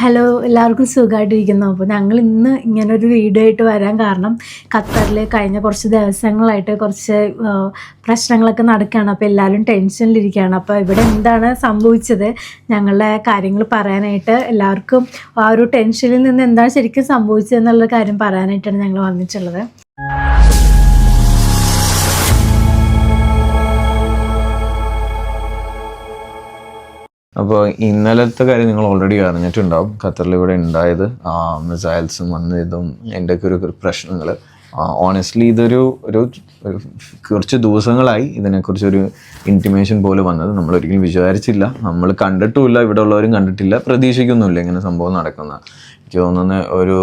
Hello, എല്ലാവർക്കും സുഖമായിട്ടിരിക്കുന്നു. അപ്പോൾ ഞങ്ങൾ ഇന്ന് ഇങ്ങനൊരു വീഡിയോ ആയിട്ട് വരാൻ കാരണം ഖത്തറിൽ കഴിഞ്ഞ കുറച്ച് ദിവസങ്ങളായിട്ട് കുറച്ച് പ്രശ്നങ്ങളൊക്കെ നടക്കുകയാണ്. അപ്പോൾ എല്ലാവരും ടെൻഷനിലിരിക്കുകയാണ്. അപ്പോൾ ഇവിടെ എന്താണ് സംഭവിച്ചത്, ഞങ്ങളുടെ കാര്യങ്ങൾ പറയാനായിട്ട് എല്ലാവർക്കും ആ ഒരു ടെൻഷനിൽ നിന്ന് എന്താണ് ശരിക്കും സംഭവിച്ചതെന്നുള്ള കാര്യം പറയാനായിട്ടാണ് ഞങ്ങൾ വന്നിട്ടുള്ളത്. അപ്പോൾ ഇന്നലത്തെ കാര്യം നിങ്ങൾ ഓൾറെഡി അറിഞ്ഞിട്ടുണ്ടാവും. ഖത്തറിൽ ഇവിടെ ഉണ്ടായത് മിസൈൽസും വന്നതും എൻ്റെയൊക്കെ ഒരു പ്രശ്നങ്ങൾ. ഓണസ്റ്റ്ലി ഇതൊരു കുറച്ച് ദിവസങ്ങളായി ഇതിനെക്കുറിച്ചൊരു ഇൻറ്റിമേഷൻ പോലെ വന്നത്. നമ്മളൊരിക്കലും വിചാരിച്ചില്ല, നമ്മൾ കണ്ടിട്ടുമില്ല, ഇവിടെ ഉള്ളവരും കണ്ടിട്ടില്ല, പ്രതീക്ഷിക്കുന്നുമില്ല ഇങ്ങനെ സംഭവം നടക്കുന്ന. എനിക്ക് തോന്നുന്നത് ഒരു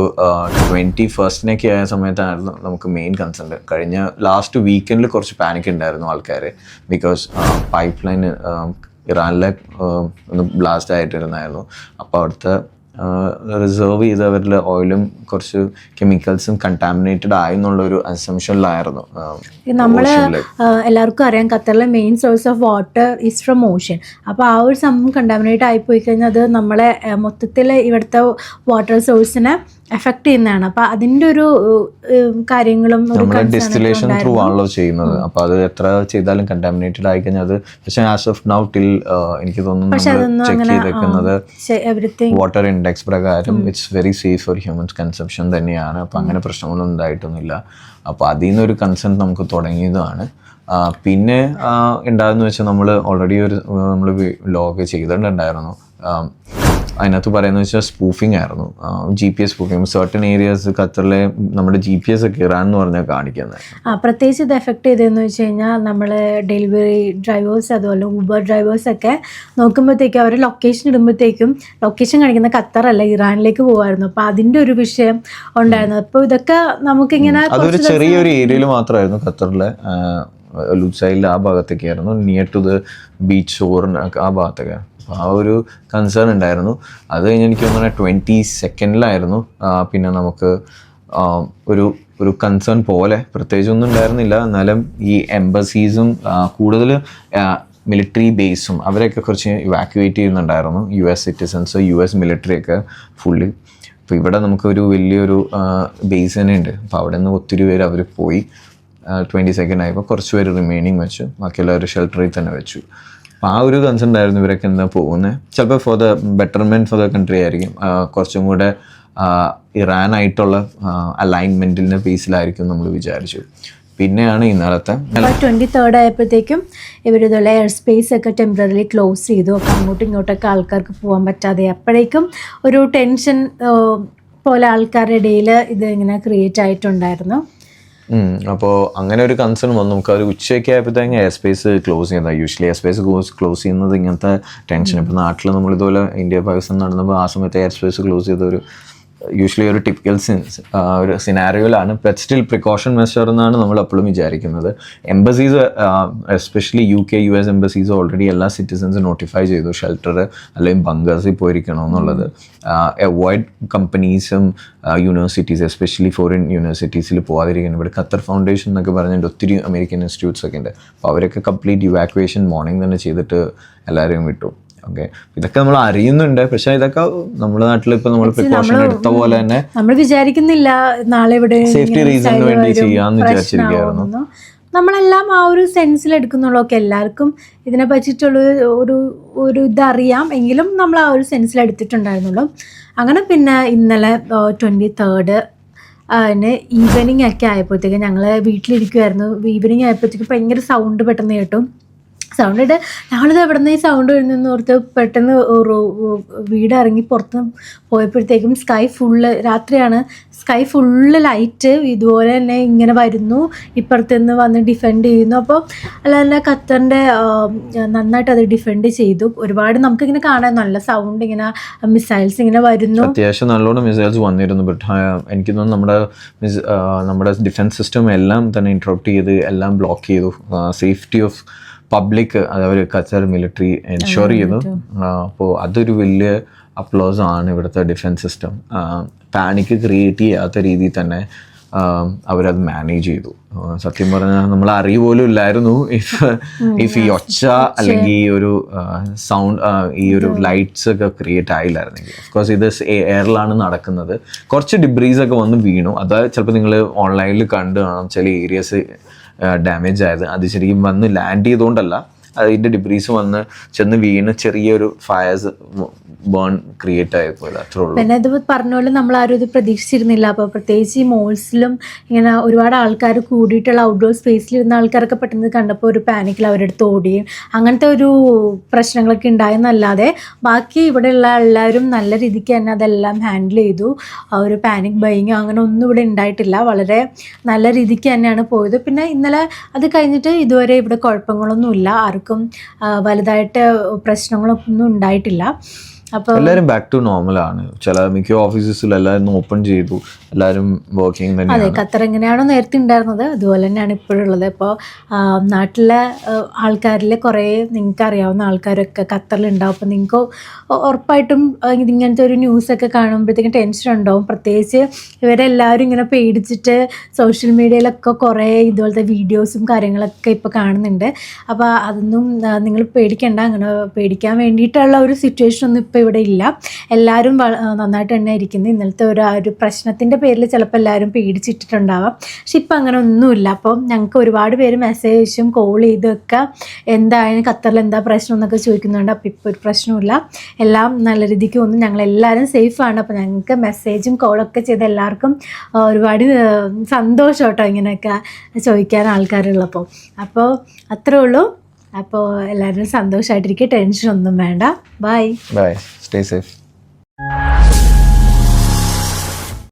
21st ആയ സമയത്തായിരുന്നു നമുക്ക് മെയിൻ കൺസേൺ. കഴിഞ്ഞ ലാസ്റ്റ് വീക്കെൻഡിൽ കുറച്ച് പാനിക് ഉണ്ടായിരുന്നു ആൾക്കാർ. ബിക്കോസ് പൈപ്പ് ലൈൻ ഇറാനിലെ ഒന്ന് ബ്ലാസ്റ്റ് ആയിട്ടിരുന്നായിരുന്നു. അപ്പോൾ അവിടുത്തെ റിസർവ് ചെയ്തവരിൽ ഓയിലും കുറച്ച് കെമിക്കൽസും കണ്ടാമിനേറ്റഡ് ആയി എന്നുള്ളൊരു അസംഷനിലായിരുന്നു. നമ്മൾ എല്ലാവർക്കും അറിയാം, ഖത്തറിലെ main source of water is from ocean. അപ്പോൾ ആ ഒരു സംഭവം കണ്ടാമിനേറ്റ് ആയിപ്പോയി കഴിഞ്ഞാൽ അത് നമ്മളെ മൊത്തത്തിൽ ഇവിടുത്തെ വാട്ടർ സോഴ്സിനെ എഫക്ട് ചെയ്യുന്നതാണ്. അപ്പോൾ അതിൻ്റെ ഒരു കാര്യങ്ങളും ഡിസ്റ്റിലേഷൻ ത്രൂ ആണല്ലോ ചെയ്യുന്നത്. അപ്പോൾ അത് എത്ര ചെയ്താലും കണ്ടാമിനേറ്റഡ് ആയി കഴിഞ്ഞാൽ അത്, പക്ഷേ ആസ് ഓഫ് നൗ ടിൽ എനിക്ക് തോന്നുന്നു ചെക്ക് ചെയ്തേക്കുന്നത് വാട്ടർ ഇൻഡെക്സ് പ്രകാരം it's very safe for humans consumption തന്നെയാണ്. അപ്പോൾ അങ്ങനെ പ്രശ്നങ്ങളൊന്നും ഉണ്ടായിട്ടൊന്നുമില്ല. അപ്പോൾ അതിൽ നിന്നൊരു കൺസേൺ നമുക്ക് തുടങ്ങിയതാണ്. പിന്നെ ഉണ്ടായെന്ന് വെച്ചാൽ നമ്മൾ ഓൾറെഡി നമ്മൾ വ്ലോഗ് ചെയ്തിട്ടുണ്ടായിരുന്നു. അതിനകത്ത് പറയുന്നത് വെച്ചാൽ സ്പൂഫിംഗ് ആയിരുന്നു, GPS സ്പൂഫിംഗ്. സർട്ടൻ ഏരിയാസ് ഖത്തറിലെ നമ്മുടെ GPS ഒക്കെ ഇറാൻ എന്ന് പറഞ്ഞാൽ കാണിക്കുന്നത്. പ്രത്യേകിച്ച് ഇത് എഫക്ട് ചെയ്തതെന്ന് വെച്ച് കഴിഞ്ഞാൽ നമ്മൾ ഡെലിവറി ഡ്രൈവേഴ്സ് അതുപോലെ ഊബർ ഡ്രൈവേഴ്സൊക്കെ നോക്കുമ്പോഴത്തേക്കും അവർ ലൊക്കേഷൻ ഇടുമ്പോഴത്തേക്കും ലൊക്കേഷൻ കാണിക്കുന്ന ഖത്തറല്ല, ഇറാനിലേക്ക് പോകുമായിരുന്നു. അപ്പോൾ അതിൻ്റെ ഒരു വിഷയം ഉണ്ടായിരുന്നു. അപ്പോൾ ഇതൊക്കെ നമുക്കിങ്ങനെ അതൊരു ചെറിയൊരു ഏരിയയിൽ മാത്രമായിരുന്നു ഖത്തറിലെ ലുസൈലിൽ ആ ഭാഗത്തൊക്കെ ആയിരുന്നു, നിയർ ടു ദ ബീച്ച് ഷോറിന് ആ ഭാഗത്തൊക്കെ. ആ ഒരു കൺസേൺ ഉണ്ടായിരുന്നു. അത് കഴിഞ്ഞ് എനിക്ക് തോന്നുന്നത് 22nd പിന്നെ നമുക്ക് ഒരു കൺസേൺ പോലെ പ്രത്യേകിച്ചൊന്നും ഉണ്ടായിരുന്നില്ല. എന്നാലും ഈ എംബസീസും കൂടുതൽ മിലിറ്ററി ബേസും അവരെയൊക്കെ കുറച്ച് ഇവാക്യുവേറ്റ് ചെയ്യുന്നുണ്ടായിരുന്നു. US സിറ്റിസൺസ്, US മിലിറ്ററിയൊക്കെ ഫുള്ളി. അപ്പോൾ ഇവിടെ നമുക്കൊരു വലിയൊരു ബേസ് തന്നെ ഉണ്ട്. അപ്പോൾ അവിടെ നിന്ന് ഒത്തിരി പേര് അവർ പോയി. 22nd ആയപ്പോൾ കുറച്ച് പേര് റിമൈനിങ് വെച്ചു, ബാക്കിയുള്ളവർ ഷെൽട്ടറിൽ തന്നെ വെച്ചു. അപ്പോൾ ആ ഒരു കൺസേൺ ഉണ്ടായിരുന്നു ഇവരൊക്കെ എന്താ പോകുന്നത്. ചിലപ്പോൾ for the betterment for the country ആയിരിക്കും, കുറച്ചും കൂടെ ഇറാനായിട്ടുള്ള അലൈൻമെൻറ്റിൻ്റെ ബേസിലായിരിക്കും നമ്മൾ വിചാരിച്ചു. പിന്നെയാണ് ഇന്നലത്തെ 23rd ആയപ്പോഴത്തേക്കും ഇവരിതുള്ള എയർ സ്പേസ് ഒക്കെ ടെമ്പററി ക്ലോസ് ചെയ്തു. അപ്പോൾ അങ്ങോട്ടും ഇങ്ങോട്ടൊക്കെ ആൾക്കാർക്ക് പോകാൻ പറ്റാതെ അപ്പോഴേക്കും ഒരു ടെൻഷൻ പോലെ ആൾക്കാരുടെ ഇടയിൽ ഇത് ഇങ്ങനെ ക്രിയേറ്റ് ആയിട്ടുണ്ടായിരുന്നു. അപ്പോൾ അങ്ങനെ ഒരു കൺസേൺ വന്നു. നമുക്ക് ഒരു ഉച്ചയൊക്കെ ആയപ്പോഴത്തേക്കും എയർ സ്പേസ് ക്ലോസ് ചെയ്യുന്നത്. യൂഷ്വലി എയർ സ്പേസ് ക്ലോസ് ചെയ്യുന്നത് ഇങ്ങനത്തെ ടെൻഷൻ. ഇപ്പോൾ നാട്ടിൽ നമ്മളിതുപോലെ ഇന്ത്യ പാകിസ്ഥാൻ നടന്നപ്പോൾ ആ സമയത്ത് എയർ സ്പേസ് ക്ലോസ് ചെയ്തൊരു യൂഷ്വലി ഒരു ടിപ്പിക്കൽ ഒരു സിനാരിയോയിലാണ്. ബട്ട് സ്റ്റിൽ പ്രിക്കോഷൻ മെഷർ എന്നാണ് നമ്മൾ എപ്പോഴും വിചാരിക്കുന്നത്. Embassies especially UK US embassies already എല്ലാ സിറ്റിസൺസും നോട്ടിഫൈ ചെയ്തു ഷെൽട്ടർ അല്ലെങ്കിൽ ബങ്കേഴ്സിൽ പോയിരിക്കണമെന്നുള്ളത്. അവോയ്ഡ് കമ്പനീസും യൂണിവേഴ്സിറ്റീസ് എസ്പെഷ്യലി ഫോറിൻ യൂണിവേഴ്സിറ്റീസിൽ പോകാതിരിക്കണം. ഇവിടെ ഖത്തർ ഫൗണ്ടേഷൻ എന്നൊക്കെ പറഞ്ഞിട്ട് ഒത്തിരി അമേരിക്കൻ ഇൻസ്റ്റിറ്റ്യൂട്ട്സ് ഒക്കെ ഉണ്ട്. അപ്പോൾ അവരൊക്കെ കംപ്ലീറ്റ് ഇവാക്യുവേഷൻ മോർണിംഗ് തന്നെ ചെയ്തിട്ട് എല്ലാവരെയും വിട്ടു. ഓക്കെ, ഇതൊക്കെ നമ്മൾ അറിയുന്നുണ്ട്. പക്ഷെ ഇതൊക്കെ നമ്മുടെ നാട്ടിൽ ഇപ്പൊ നമ്മൾ പ്രിക്കോഷൻ എടുത്ത പോലെ തന്നെ നമ്മൾ വിചാരിക്കുന്നില്ല നാളെ ഇവിടെ സേഫ്റ്റി റീസണിന് വേണ്ടി ചെയ്യാന്ന് വിചാരിച്ചിരിക്കുകയായിരുന്നു. നമ്മളെല്ലാം ആ ഒരു സെൻസിൽ എടുക്കുന്നുള്ളൂ. ഒക്കെ എല്ലാവർക്കും ഇതിനെ പറ്റിയിട്ടുള്ള ഒരു ഇതറിയാം എങ്കിലും നമ്മൾ ആ ഒരു സെൻസിൽ എടുത്തിട്ടുണ്ടായിരുന്നുള്ളൂ. അങ്ങനെ പിന്നെ ഇന്നലെ 23rd ഈവനിങ് ഒക്കെ ആയപ്പോഴത്തേക്കും ഞങ്ങൾ വീട്ടിലിരിക്കുമായിരുന്നു. ഈവനിങ് ആയപ്പോഴത്തേക്കും ഭയങ്കര സൗണ്ട് പെട്ടെന്ന് കേട്ടു. സൗണ്ട് ഇട്ട് ഞങ്ങളിത് എവിടെ നിന്ന് ഈ സൗണ്ട് വരുന്നതെന്ന് ഓർത്ത് പെട്ടെന്ന് വീട് ഇറങ്ങി പുറത്ത് പോയപ്പോഴത്തേക്കും സ്കൈ ഫുള്ള്, രാത്രിയാണ്, സ്കൈ ഫുള്ള് ലൈറ്റ് ഇതുപോലെ തന്നെ ഇങ്ങനെ വരുന്നു, ഇപ്പുറത്തുനിന്ന് വന്ന് ഡിഫെൻഡ് ചെയ്യുന്നു. അപ്പോൾ അല്ല തന്നെ ഖത്തറിൻ്റെ നന്നായിട്ട് അത് ഡിഫെൻഡ് ചെയ്തു. ഒരുപാട് നമുക്കിങ്ങനെ കാണാൻ നല്ല സൗണ്ട്, ഇങ്ങനെ മിസൈൽസ് ഇങ്ങനെ വരുന്നു. അത്യാവശ്യം നല്ലോണം മിസൈൽസ് വന്നിരുന്നു. ബട്ട് എനിക്ക് തോന്നുന്നു നമ്മുടെ ഡിഫൻസ് സിസ്റ്റം എല്ലാം തന്നെ ഇൻട്രപ്റ്റ് ചെയ്ത് എല്ലാം ബ്ലോക്ക് ചെയ്തു. സേഫ്റ്റി ഓഫ് പബ്ലിക് അവർ ഖത്തർ മിലിറ്ററി എൻഷുർ ചെയ്തു. അപ്പോൾ അതൊരു വലിയ അപ്ലോസ് ആണ് ഇവിടുത്തെ ഡിഫൻസ് സിസ്റ്റം. പാനിക് ക്രിയേറ്റ് ചെയ്യാത്ത രീതിയിൽ തന്നെ അവരത് മാനേജ് ചെയ്തു. സത്യം പറഞ്ഞാൽ നമ്മൾ അറിയ പോലും ഇല്ലായിരുന്നു ഇഫ് ഈ ഒച്ച അല്ലെങ്കിൽ ഈ ഒരു സൗണ്ട് ഈ ഒരു ലൈറ്റ്സ് ഒക്കെ ക്രിയേറ്റ് ആയില്ലായിരുന്നെങ്കിൽ. ഓഫ്കോഴ്സ് ഇത് എയറിലാണ് നടക്കുന്നത്. കുറച്ച് ഡിബ്രീസ് ഒക്കെ വന്ന് വീണു. അത് ചിലപ്പോൾ നിങ്ങൾ ഓൺലൈനിൽ കണ്ടു കാണാം, ചില ഏരിയസ് ഡാമേജ് ആയത്. അത് ശരിക്കും വന്ന് ലാൻഡ് ചെയ്തുകൊണ്ടല്ല, അതിൻ്റെ ഡിബ്രീസ് വന്ന് ചെന്ന് വീണ് ചെറിയൊരു ഫയർസ് ബേൺ ക്രിയേറ്റ് ആയിപ്പോയില്ല, അത്രേ ഉള്ളൂ. പിന്നെ ഇത് പറഞ്ഞ പോലെ നമ്മൾ ആരും ഇത് പ്രതീക്ഷിച്ചിരുന്നില്ല. അപ്പോൾ പ്രത്യേകിച്ച് ഈ മോൾസിലും ഇങ്ങനെ ഒരുപാട് ആൾക്കാർ കൂടിയിട്ടുള്ള ഔട്ട്ഡോർ സ്പേസിലിരുന്ന ആൾക്കാരൊക്കെ പെട്ടെന്ന് കണ്ടപ്പോൾ ഒരു പാനിക്കിൽ അവരെടുത്ത് ഓടുകയും അങ്ങനത്തെ ഒരു പ്രശ്നങ്ങളൊക്കെ ഉണ്ടായെന്നല്ലാതെ ബാക്കി ഇവിടെയുള്ള എല്ലാവരും നല്ല രീതിക്ക് തന്നെ അതെല്ലാം ഹാൻഡിൽ ചെയ്തു. ഒരു പാനിക് ബൈയിങ്ങോ അങ്ങനെ ഒന്നും ഇവിടെ ഉണ്ടായിട്ടില്ല. വളരെ നല്ല രീതിക്ക് തന്നെയാണ് പോയത്. പിന്നെ ഇന്നലെ അത് കഴിഞ്ഞിട്ട് ഇതുവരെ ഇവിടെ കുഴപ്പങ്ങളൊന്നുമില്ല, ആർക്കും വലുതായിട്ട് പ്രശ്നങ്ങളൊന്നും ഉണ്ടായിട്ടില്ല. അപ്പോൾ എല്ലാവരും ബാക്ക് ടു നോർമൽ ആണ്. ചില മിക്ക ഓഫീസസിൽ എല്ലാവരും ഓപ്പൺ ചെയ്തു, എല്ലാവരും വർക്കിംഗ് അതെ, തന്നെയാണ്. ഖത്തർ എങ്ങനെയാണോ നേരത്തെ ഉണ്ടായിരുന്നത് അതുപോലെ തന്നെയാണ് ഇപ്പോഴുള്ളത്. ഇപ്പോൾ നാട്ടിലെ ആൾക്കാരിൽ കുറേ നിങ്ങൾക്ക് അറിയാവുന്ന ആൾക്കാരൊക്കെ ഖത്തറിലുണ്ടാവും. അപ്പോൾ നിങ്ങൾക്ക് ഉറപ്പായിട്ടും ഇങ്ങനത്തെ ഒരു ന്യൂസൊക്കെ കാണുമ്പോഴത്തേക്കും ടെൻഷൻ ഉണ്ടാവും. പ്രത്യേകിച്ച് ഇവരെല്ലാവരും ഇങ്ങനെ പേടിച്ചിട്ട് സോഷ്യൽ മീഡിയയിലൊക്കെ കുറേ ഇതുപോലത്തെ വീഡിയോസും കാര്യങ്ങളൊക്കെ ഇപ്പോൾ കാണുന്നുണ്ട്. അപ്പോൾ അതൊന്നും നിങ്ങൾ പേടിക്കേണ്ട. അങ്ങനെ പേടിക്കാൻ വേണ്ടിയിട്ടുള്ള ഒരു സിറ്റുവേഷൻ ഒന്നും ഇപ്പോൾ ഇവിടെ ഇല്ല. എല്ലാവരും നന്നായിട്ട് തന്നെ ഇരിക്കുന്നത്. ഇന്നലത്തെ ഒരു പ്രശ്നത്തിൻ്റെ പേരിൽ ചിലപ്പോൾ എല്ലാവരും പേടിച്ചിട്ടിട്ടുണ്ടാവാം. പക്ഷെ ഇപ്പം അങ്ങനെ ഒന്നുമില്ല. അപ്പം ഞങ്ങൾക്ക് ഒരുപാട് പേര് മെസ്സേജും കോൾ ചെയ്തൊക്കെ എന്തായാലും ഖത്തറിൽ എന്താ പ്രശ്നം എന്നൊക്കെ ചോദിക്കുന്നുണ്ട്. അപ്പോൾ ഇപ്പോൾ ഒരു പ്രശ്നമില്ല, എല്ലാം നല്ല രീതിക്ക് വന്നു. ഞങ്ങളെല്ലാവരും സേഫാണ്. അപ്പോൾ ഞങ്ങൾക്ക് മെസ്സേജും കോളൊക്കെ ചെയ്ത് എല്ലാവർക്കും ഒരുപാട് സന്തോഷം കേട്ടോ ഇങ്ങനെയൊക്കെ ചോദിക്കാൻ ആൾക്കാരുള്ളപ്പോൾ. അപ്പോൾ അത്രേ ഉള്ളൂ. അപ്പോൾ എല്ലാവരും സന്തോഷമായിട്ടിരിക്കുക, ടെൻഷൻ ഒന്നും വേണ്ട. Bye bye, stay safe.